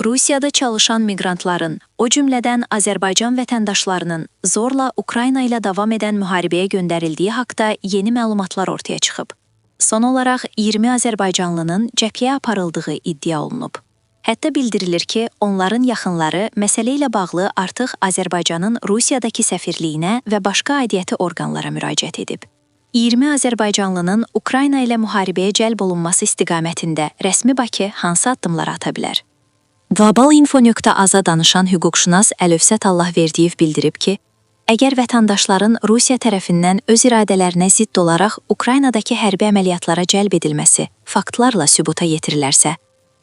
Rusiyada çalışan miqrantların, o cümlədən Azərbaycan vətəndaşlarının zorla Ukrayna ilə davam edən müharibəyə göndərildiyi haqda yeni məlumatlar ortaya çıxıb. Son olaraq 20 azərbaycanlının cəbhəyə aparıldığı iddia olunub. Hətta bildirilir ki, onların yaxınları məsələ ilə bağlı artıq Azərbaycanın Rusiyadakı səfirliyinə və başqa aidiyyəti orqanlara müraciət edib. 20 azərbaycanlının Ukrayna ilə müharibəyə cəlb olunması istiqamətində rəsmi Bakı hansı addımlar ata bilər? Globalinfo.az-a danışan hüquqşünas Əlövsət Allahverdiyev bildirib ki, əgər vətəndaşların Rusiya tərəfindən öz iradələrinə zidd olaraq Ukraynadakı hərbi əməliyyatlara cəlb edilməsi faktlarla sübuta yetirilərsə,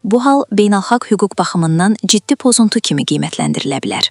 bu hal beynəlxalq hüquq baxımından ciddi pozuntu kimi qiymətləndirilə bilər.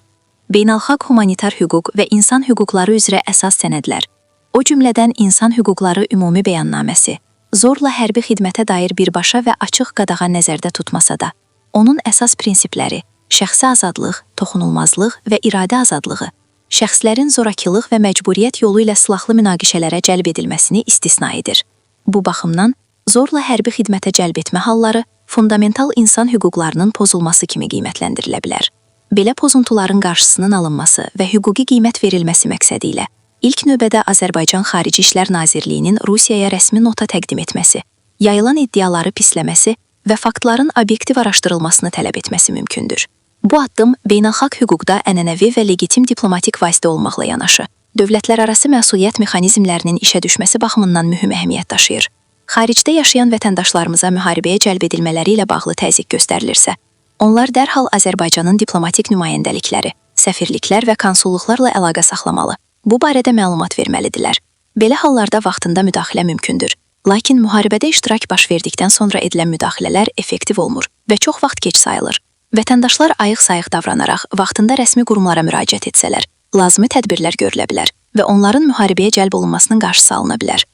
Beynəlxalq humanitar hüquq və insan hüquqları üzrə əsas sənədlər, o cümlədən insan hüquqları ümumi bəyannaməsi, zorla hərbi xidmətə dair birbaşa və açıq qadağan nəzərdə tutmasa da, onun əsas prinsipləri, şəxsi azadlıq, toxunulmazlıq və iradə azadlığı, şəxslərin zorakılıq və məcburiyyət yolu ilə silahlı münaqişələrə cəlb edilməsini istisna edir. Bu baxımdan, zorla hərbi xidmətə cəlb etmə halları fundamental insan hüquqlarının pozulması kimi qiymətləndirilə bilər. Belə pozuntuların qarşısının alınması və hüquqi qiymət verilməsi məqsədi ilə ilk növbədə Azərbaycan Xarici İşlər Nazirliyinin Rusiyaya rəsmi nota təqdim etməsi, yayılan iddiaları pisləməsi və faktların obyektiv araşdırılmasını tələb etməsi mümkündür. Bu addım beynəlxalq hüquqda ənənəvi və legitim diplomatik vasitə olmaqla yanaşı, dövlətlərarası məsuliyyət mexanizmlərinin işə düşməsi baxımından mühüm əhəmiyyət daşıyır. Xaricdə yaşayan vətəndaşlarımıza müharibəyə cəlb edilmələri ilə bağlı təzyiq göstərilirsə, onlar dərhal Azərbaycanın diplomatik nümayəndəlikləri, səfirliklər və konsulluqlarla əlaqə saxlamalı. Bu barədə məlumat verməlidirlər. Belə hallarda vaxtında müdaxilə mümkündür. Lakin müharibədə iştirak baş verdikdən sonra edilən müdaxilələr effektiv olmur və çox vaxt geç sayılır. Vətəndaşlar ayıq-sayıq davranaraq vaxtında rəsmi qurumlara müraciət etsələr, lazımi tədbirlər görülə bilər və onların müharibəyə cəlb olunmasının qarşısı alına bilər.